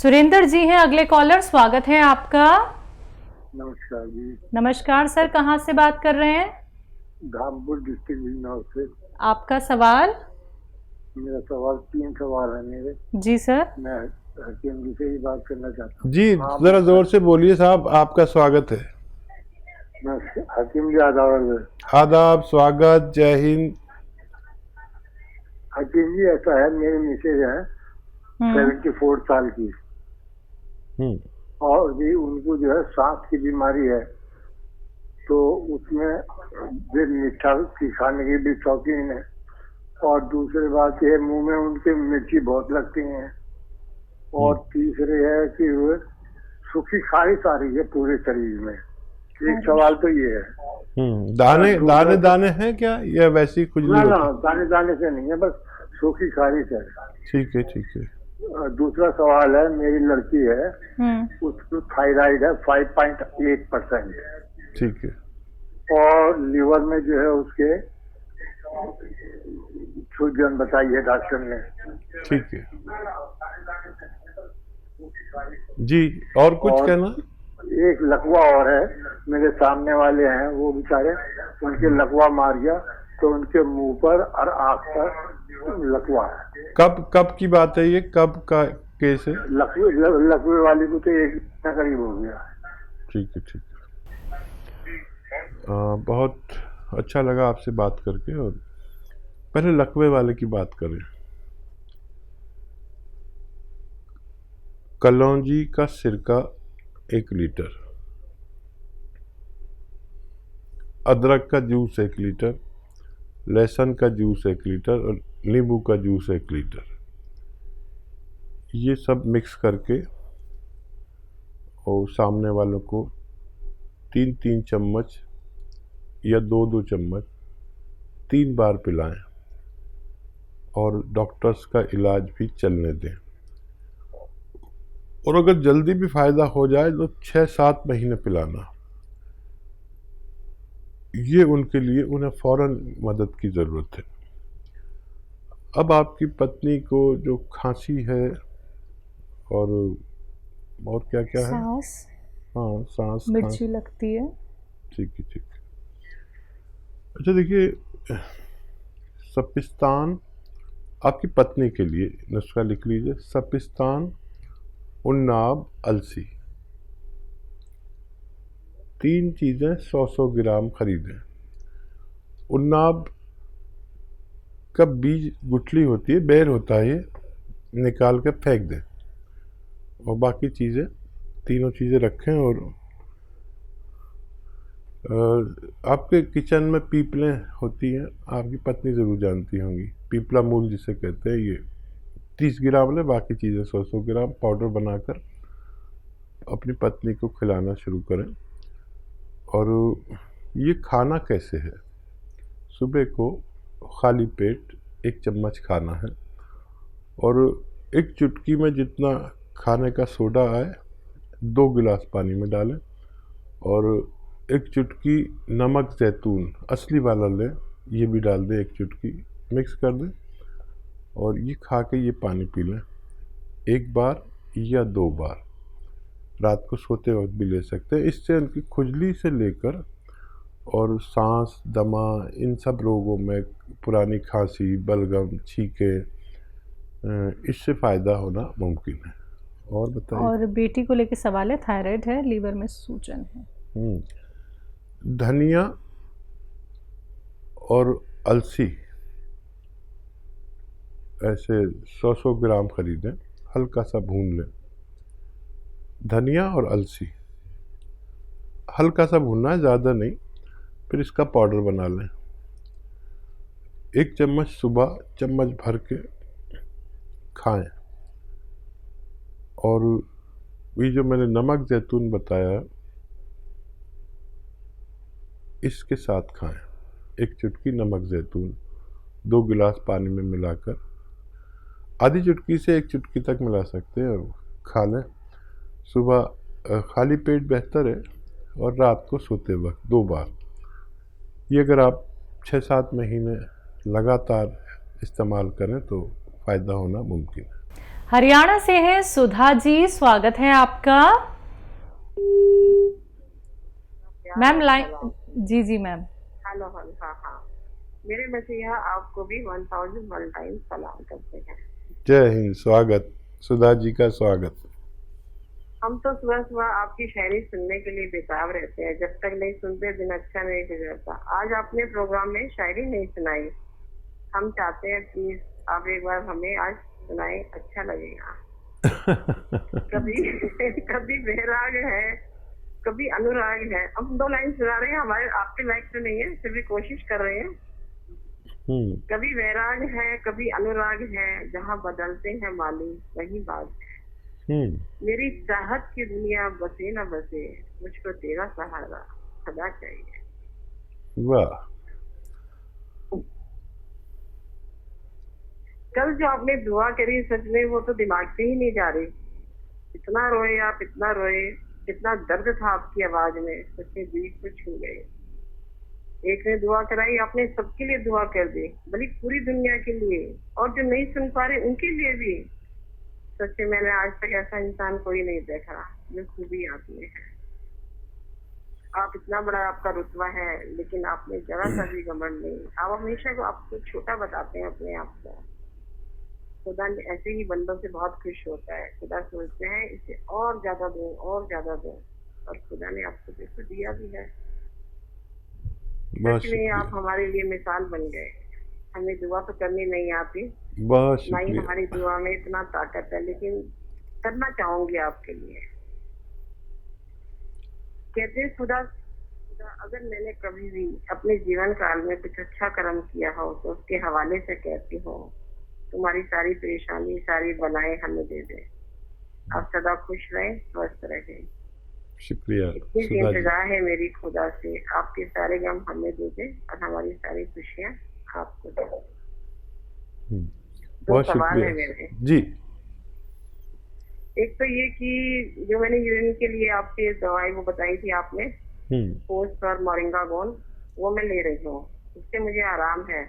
सुरेंद्र जी हैं अगले कॉलर, स्वागत है आपका। नमस्कार जी। नमस्कार सर, कहाँ से बात कर रहे हैं? धामपुर डिस्ट्रिक्ट बिजनौर से। आपका सवाल? मेरा सवाल 3 सवाल है मेरे। जी सर। मैं हकीम जी से ही बात करना चाहता हूँ। जी जरा जोर से बोलिए साहब, आपका स्वागत है। मैं हकीम जी आदाब। आदाब, स्वागत, जय हिंद। हकीम जी ऐसा है, मेरी मिसेज है 74 साल की और भी उनको जो है सांस की बीमारी है, तो उसमें वे मीठा की खाने की भी शौकीन है और दूसरी बात यह मुंह में उनके मिर्ची बहुत लगती है और तीसरे है कि वो सूखी खारिश आ रही है पूरे शरीर में। एक सवाल तो ये है। दाने दाने दाने हैं क्या या वैसी खुजली? ना दाने दाने से नहीं है, बस सूखी खारिश है। ठीक है ठीक है। दूसरा सवाल है, मेरी लड़की है, उसको थायराइड है 5.8%। ठीक है। और लीवर में जो है उसके सूजन बताइए डॉक्टर ने। ठीक है जी, और कुछ कहना? एक लकवा और है, मेरे सामने वाले हैं वो बेचारे, उनके लकवा मार गया तो उनके मुंह पर और आंख पर लकवा है। कब की बात है ये, कब का केस है? लकवे वाली को तो 1 महीना करीब हो गया। ठीक है ठीक है। बहुत अच्छा लगा आपसे बात करके। और पहले लकवे वाले की बात करें। कलौंजी का सिरका 1 लीटर, अदरक का जूस 1 लीटर, लहसुन का जूस 1 लीटर और नींबू का जूस 1 लीटर, ये सब मिक्स करके और सामने वालों को 3-3 चम्मच या 2-2 चम्मच 3 बार पिलाएं और डॉक्टर्स का इलाज भी चलने दें। और अगर जल्दी भी फायदा हो जाए तो 6-7 महीने पिलाना। ये उनके लिए, उन्हें फौरन मदद की ज़रूरत है। अब आपकी पत्नी को जो खांसी है और क्या क्या है? सांस। हाँ, सांस, मिर्ची लगती है। ठीक है ठीक है। अच्छा देखिए, सपिस्तान आपकी पत्नी के लिए नुस्खा लिख लीजिए। सपिस्तान, उन्नाब, अलसी, 3 चीज़ें 100-100 ग्राम खरीदें। उन्नाब का बीज गुठली होती है, बेर होता है, ये निकाल कर फेंक दें और बाकी चीज़ें, तीनों चीज़ें रखें। और आपके किचन में पीपलें होती हैं, आपकी पत्नी ज़रूर जानती होंगी, पीपला मूल जिसे कहते हैं। ये 30 ग्राम लें, बाकी चीज़ें 100-100 ग्राम पाउडर बनाकर अपनी पत्नी को खिलाना शुरू करें। और ये खाना कैसे है? सुबह को खाली पेट 1 चम्मच खाना है और 1 चुटकी में जितना खाने का सोडा आए 2 गिलास पानी में डालें और 1 चुटकी नमक जैतून असली वाला लें, ये भी डाल दें, 1 चुटकी मिक्स कर दें और ये खा के ये पानी पी लें 1 बार या 2 बार। रात को सोते वक्त भी ले सकते हैं। इससे उनकी खुजली से लेकर और सांस, दमा, इन सब रोगों में, पुरानी खांसी, बलगम, छींके, इससे फ़ायदा होना मुमकिन है। और बताइए। और बेटी को लेकर सवाल है, थायराइड है, लीवर में सूजन है। धनिया और अलसी ऐसे 100-100 ग्राम खरीदें, हल्का सा भून लें। धनिया और अलसी हल्का सा भूनना है, ज़्यादा नहीं। फिर इसका पाउडर बना लें। 1 चम्मच सुबह चम्मच भर के खाएं और ये जो मैंने नमक जैतून बताया इसके साथ खाएं। 1 चुटकी नमक जैतून 2 गिलास पानी में मिलाकर, आधी चुटकी से 1 चुटकी तक मिला सकते हैं और खा लें। सुबह खाली पेट बेहतर है और रात को सोते वक्त 2 बार। ये अगर आप 6-7 महीने लगातार इस्तेमाल करें तो फ़ायदा होना मुमकिन है। हरियाणा से है सुधा जी, स्वागत है आपका। मैम लाइन, जी जी मैम। हेलो हेलो, हाँ हाँ, मेरे मसीहा आपको भी 1001 टाइम सलाम करते हैं। जय हिंद, स्वागत सुधा जी का स्वागत। हम तो सुबह सुबह आपकी शायरी सुनने के लिए बेताब रहते हैं, जब तक नहीं सुनते दिन अच्छा नहीं गुजरता। आज आपने प्रोग्राम में शायरी नहीं सुनाई, हम चाहते हैं प्लीज आप एक बार हमें आज सुनाए, अच्छा लगेगा। कभी कभी बेराग है, कभी अनुराग है। हम 2 लाइन सुना रहे हैं, हमारे आपके लायक तो नहीं है, फिर भी कोशिश कर रहे हैं। कभी वैराग है, कभी अनुराग है, जहाँ बदलते हैं माली वही बात है। मेरी चाहत की दुनिया बसे न बसे, मुझको तेरा सहारा सदा चाहिए। वाह। कल जो आपने दुआ करी, सच में वो तो दिमाग से ही नहीं जा रही। इतना रोए आप, इतना रोए, इतना दर्द था आपकी आवाज में, सच में दिल को छू गए। एक ने दुआ कराई, आपने सबके लिए दुआ कर दी, बल्कि पूरी दुनिया के लिए, और जो नहीं सुन पा रहे उनके लिए भी। सच में मैंने आज तक ऐसा इंसान कोई नहीं देखा जो खूबी आप में है। आप इतना बड़ा आपका रुतबा है, लेकिन आपने जरा सा भी घमंड नहीं। आप हमेशा को आपको छोटा बताते हैं अपने आप को। खुदा ऐसे ही बंदों से बहुत खुश होता है। खुदा सोचते हैं इसे और ज्यादा दो, और ज्यादा दो, और खुदा ने आपको देखो दिया भी है। सच में आप हमारे लिए मिसाल बन गए। हमें दुआ तो करनी नहीं आती, ना ही हमारी दुआ में इतना ताकत है, लेकिन करना चाहूंगी आपके लिए। कहते खुदा अगर मैंने कभी भी अपने जीवन काल में कुछ अच्छा कर्म किया हो तो उसके हवाले से कहती हूँ, तुम्हारी सारी परेशानी, सारी बलाएं हमें दे दे। आप सदा खुश रहें, स्वस्थ रहें। शुक्रिया। इतनी इंतजार है मेरी खुदा से, आपके सारे गम हमें दे दे और हमारी सारी खुशियाँ आपको दे दे। बहुत सवाल है मेरे जी। एक तो ये कि जो मैंने यूरिन के लिए आपसे दवाई वो बताई थी आपने, पोस्ट और मोरिंगा गोन, वो मैं ले रही हूँ, उससे मुझे आराम है।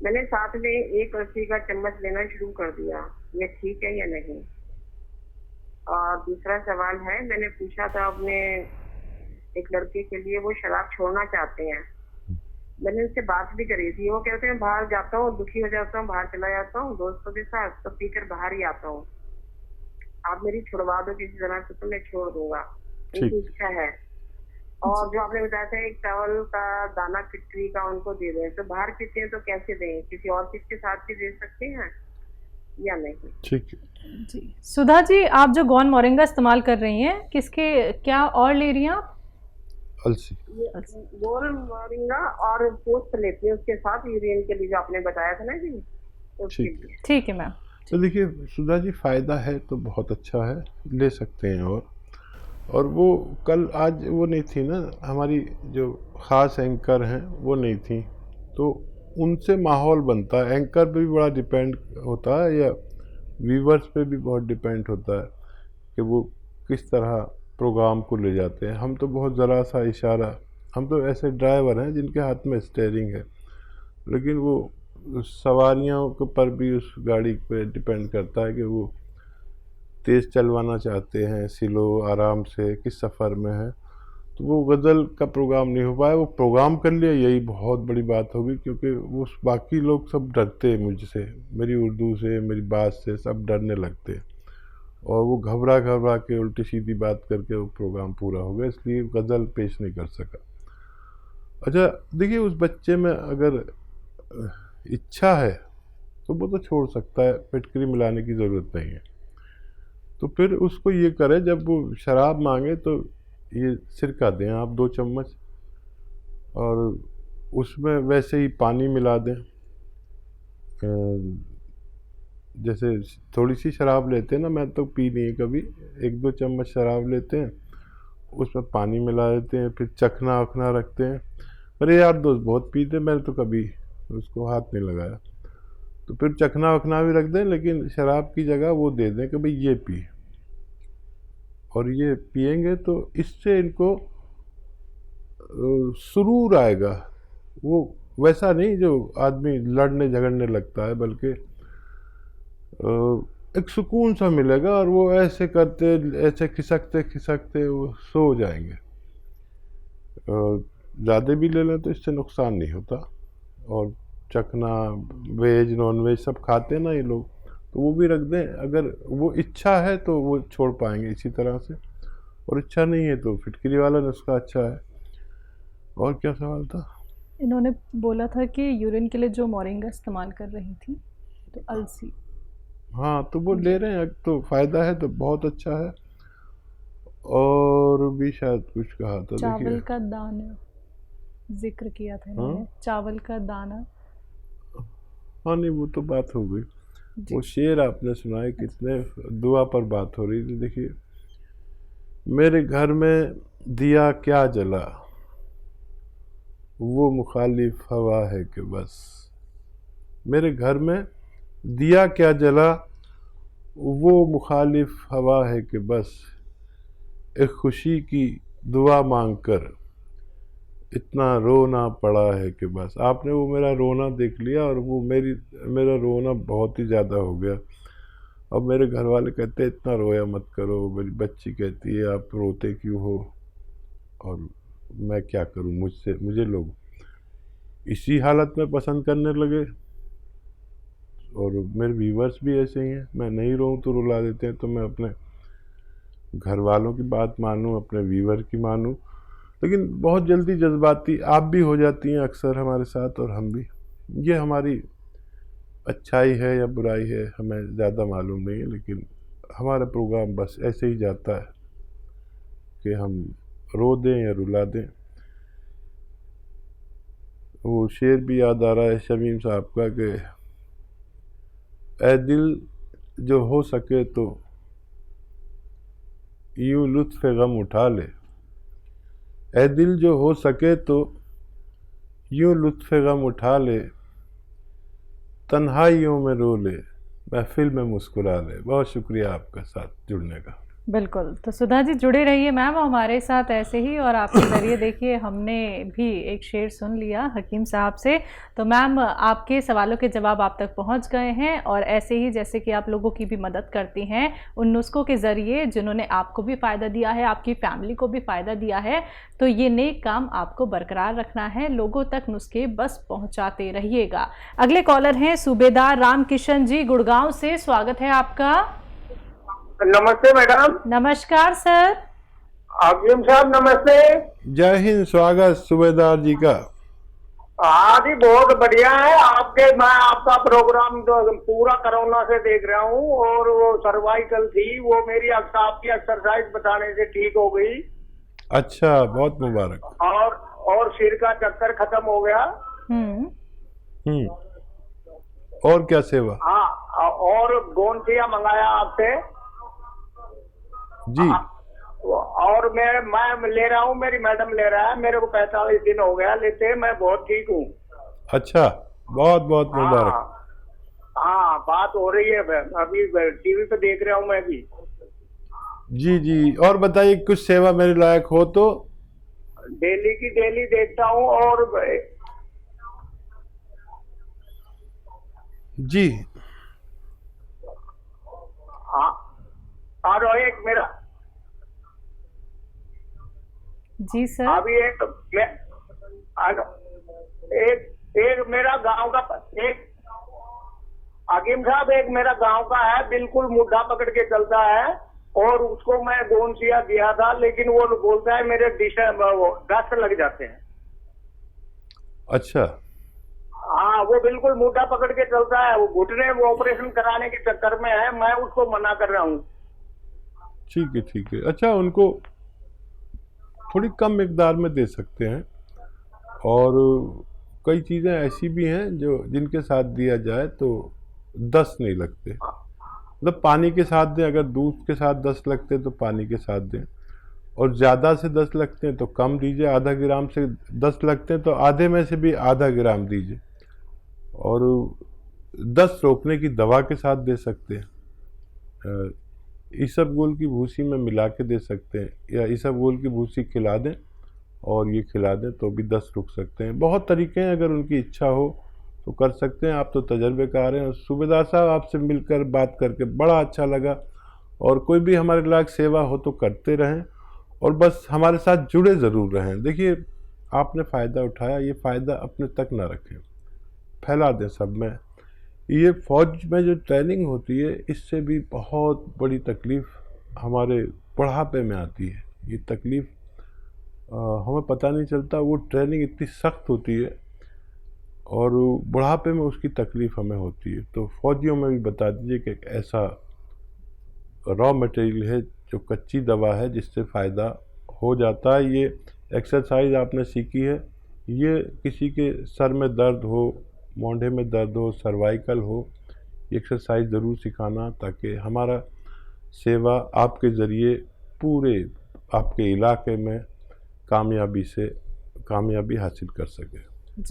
मैंने साथ में 1 लस्सी का चम्मच लेना शुरू कर दिया, ये ठीक है या नहीं? और दूसरा सवाल है, मैंने पूछा था अपने एक लड़के के लिए, वो शराब छोड़ना चाहते हैं। मैंने उनसे बात भी करी थी, वो कहते हैं बाहर जाता हूँ, दुखी हो जाता हूँ, बाहर चला जाता हूँ दोस्तों के साथ, तो पीकर बाहर ही आता हूँ। आप मेरी छुड़वा दो किसी तरह से तो मैं छोड़ दूंगा, उनकी इच्छा है। और जो आपने बताया था एक चावल का दाना खिचड़ी का उनको दे दें, तो बाहर पीते हैं तो कैसे दें? किसी और चीज के साथ भी दे सकते हैं या नहीं? ठीक है जी। सुधा जी, आप जो गौन मोरिंगा इस्तेमाल कर रही हैं, किसके क्या और ले रही हैं आप? अलसी। गौन मोरिंगा और पोस्ट लेती है उसके साथ, यूरिन के लिए जो आपने बताया था ना जी। ठीक है मैम। तो देखिए सुधा जी, फ़ायदा है तो बहुत अच्छा है, ले सकते हैं। और वो कल आज वो नहीं थी ना, हमारी जो ख़ास एंकर हैं वो नहीं थी, तो उनसे माहौल बनता है। एंकर पे भी बड़ा डिपेंड होता है, या व्यूवर्स पे भी बहुत डिपेंड होता है कि वो किस तरह प्रोग्राम को ले जाते हैं। हम तो बहुत ज़रा सा इशारा, हम तो ऐसे ड्राइवर हैं जिनके हाथ में स्टीयरिंग है, लेकिन वो सवारियों के पर भी उस गाड़ी पे डिपेंड करता है कि वो तेज़ चलवाना चाहते हैं, स्लो आराम से, किस सफ़र में है। तो वो गज़ल का प्रोग्राम नहीं हो पाया। वो प्रोग्राम कर लिया, यही बहुत बड़ी बात होगी, क्योंकि वो बाकी लोग सब डरते हैं मुझसे, मेरी उर्दू से, मेरी बात से, सब डरने लगते हैं, और वो घबरा घबरा के उल्टी सीधी बात करके वो प्रोग्राम पूरा हो गया, इसलिए गज़ल पेश नहीं कर सका। अच्छा देखिए, उस बच्चे में अगर इच्छा है तो वो तो छोड़ सकता है, फिटकरी मिलाने की ज़रूरत नहीं है। तो फिर उसको ये करें, जब वो शराब मांगे तो ये सिरका दें आप 2 चम्मच, और उसमें वैसे ही पानी मिला दें। जैसे थोड़ी सी शराब लेते हैं ना, मैं तो पी नहीं कभी, 1-2 चम्मच शराब लेते हैं, उसमें पानी मिला देते हैं, फिर चखना वखना रखते हैं। मेरे यार दोस्त बहुत पीते, मैंने तो कभी उसको हाथ नहीं लगाया। तो फिर चखना वखना भी रख दें, लेकिन शराब की जगह वो दे दें कि भाई ये पी, और ये पिएंगे तो इससे इनको सुरूर आएगा। वो वैसा नहीं जो आदमी लड़ने झगड़ने लगता है, बल्कि एक सुकून सा मिलेगा, और वो ऐसे करते ऐसे खिसकते खिसकते वो सो जाएंगे। ज़्यादा भी ले लें तो इससे नुकसान नहीं होता। और चखना वेज नॉन वेज सब खाते हैं ना ये लोग, तो वो भी रख दें। अगर वो इच्छा है तो वो छोड़ पाएंगे इसी तरह से, और इच्छा नहीं है तो फिटकरी वाला नुस्खा अच्छा है। और क्या सवाल था? इन्होंने बोला था कि यूरिन के लिए जो मोरिंगा इस्तेमाल कर रही थी, तो अलसी। हाँ, तो वो ले रहे हैं तो फ़ायदा है, तो बहुत अच्छा है। और भी शायद कुछ कहा था, चावल देखिए। का दाना जिक्र किया था इन्होंने। हाँ? चावल का दाना। हाँ, नहीं वो तो बात हो गई। वो शेर आपने सुना है, कितने दुआ पर बात हो रही थी। देखिए, मेरे घर में दिया क्या जला, वो मुखालिफ हवा है कि बस। मेरे घर में दिया क्या जला, वो मुखालिफ हवा है कि बस। एक खुशी की दुआ मांगकर इतना रोना पड़ा है कि बस। आपने वो मेरा रोना देख लिया, और वो मेरा रोना बहुत ही ज़्यादा हो गया। अब मेरे घर वाले कहते हैं इतना रोया मत करो। मेरी बच्ची कहती है आप रोते क्यों हो, और मैं क्या करूं, मुझे लोग इसी हालत में पसंद करने लगे। और मेरे व्यूवर्स भी ऐसे ही हैं, मैं नहीं रोऊं तो रुला देते हैं। तो मैं अपने घर वालों की बात मानूं, अपने व्यूवर की मानूं, लेकिन बहुत जल्दी जज्बाती आप भी हो जाती हैं अक्सर हमारे साथ, और हम भी। ये हमारी अच्छाई है या बुराई है हमें ज़्यादा मालूम नहीं है, लेकिन हमारा प्रोग्राम बस ऐसे ही जाता है कि हम रो दें या रुला दें। वो शेर भी याद आ रहा है शमीम साहब का कि ए दिल जो हो सके तो यूं लुत्फ़ गम उठा ले। ए दिल जो हो सके तो यूं लुत्फ़ गम उठा ले, तन्हाइयों में रो ले, महफिल में मुस्कुरा ले। बहुत शुक्रिया आपका साथ जुड़ने का। बिल्कुल, तो सुधा जी जुड़े रहिए मैम हमारे साथ ऐसे ही। और आपके ज़रिए देखिए हमने भी एक शेर सुन लिया हकीम साहब से। तो मैम आपके सवालों के जवाब आप तक पहुंच गए हैं, और ऐसे ही जैसे कि आप लोगों की भी मदद करती हैं उन नुस्खों के ज़रिए जिन्होंने आपको भी फ़ायदा दिया है, आपकी फैमिली को भी फ़ायदा दिया है। तो ये नेक काम आपको बरकरार रखना है, लोगों तक नुस्खे बस पहुँचाते रहिएगा। अगले कॉलर हैं सूबेदार राम किशन जी गुड़गांव से। स्वागत है आपका। नमस्ते मैडम। नमस्कार सर। हकीम साहब नमस्ते। जय हिंद। स्वागत सूबेदार जी का। हाँ जी, बहुत बढ़िया है मैं आपका प्रोग्राम तो पूरा कोरोना से देख रहा हूँ, और वो सर्वाइकल थी वो मेरी आपकी एक्सरसाइज बताने से ठीक हो गई। अच्छा, बहुत मुबारक। और सिर का चक्कर खत्म हो गया। और क्या सेवा? हाँ, और गोंदिया मंगाया आपसे जी। और मैं ले रहा हूँ, मेरी मैडम ले रहा है, मेरे को 45 दिन हो गया लेते, मैं बहुत ठीक हूँ। अच्छा, बहुत बहुत मुबारक। हाँ, बात हो रही है, अभी टीवी पे देख रहा हूँ मैं भी। जी जी, और बताइए कुछ सेवा मेरे लायक हो तो। डेली की डेली देखता हूँ। और जी हाँ, और एक मेरा जी सर। अभी एक मेरा गांव का एक हकीम साहब, एक मेरा गांव का है, बिल्कुल मुद्दा पकड़ के चलता है, और उसको मैं गोंसिया दिया था, लेकिन वो बोलता है मेरे दस्त लग जाते हैं। अच्छा। हाँ, वो बिल्कुल मुद्दा पकड़ के चलता है, वो घुटने वो ऑपरेशन कराने के चक्कर में है, मैं उसको मना कर रहा हूँ। ठीक है ठीक है। अच्छा, उनको थोड़ी कम मिकदार में दे सकते हैं, और कई चीज़ें ऐसी भी हैं जो जिनके साथ दिया जाए तो दस्त नहीं लगते। मतलब पानी के साथ दें, अगर दूध के साथ दस्त लगते हैं तो पानी के साथ दें, और ज़्यादा से दस्त लगते हैं तो कम दीजिए। आधा ग्राम से दस्त लगते हैं तो आधे में से भी आधा ग्राम दीजिए। और दस्त रोकने की दवा के साथ दे सकते हैं, इसबगोल की भूसी में मिला के दे सकते हैं, या इसबगोल की भूसी खिला दें और ये खिला दें तो भी दस्त रुक सकते हैं। बहुत तरीके हैं, अगर उनकी इच्छा हो तो कर सकते हैं। आप तो तजर्बेकार हैं। सूबेदार साहब, आपसे मिलकर बात करके बड़ा अच्छा लगा, और कोई भी हमारे लायक सेवा हो तो करते रहें, और बस हमारे साथ जुड़े ज़रूर रहें। देखिए, आपने फ़ायदा उठाया, ये फ़ायदा अपने तक ना रखें, फैला दें सब में। ये फ़ौज में जो ट्रेनिंग होती है, इससे भी बहुत बड़ी तकलीफ़ हमारे बुढ़ापे में आती है। ये तकलीफ़ हमें पता नहीं चलता, वो ट्रेनिंग इतनी सख्त होती है, और बुढ़ापे में उसकी तकलीफ़ हमें होती है। तो फ़ौजियों में भी बता दीजिए कि एक ऐसा रॉ मटेरियल है जो कच्ची दवा है, जिससे फ़ायदा हो जाता है। ये एक्सरसाइज आपने सीखी है, ये किसी के सर में दर्द हो, मोंढे में दर्द हो, सर्वाइकल हो, ये एक्सरसाइज ज़रूर सिखाना, ताकि हमारा सेवा आपके ज़रिए पूरे आपके इलाके में कामयाबी हासिल कर सके।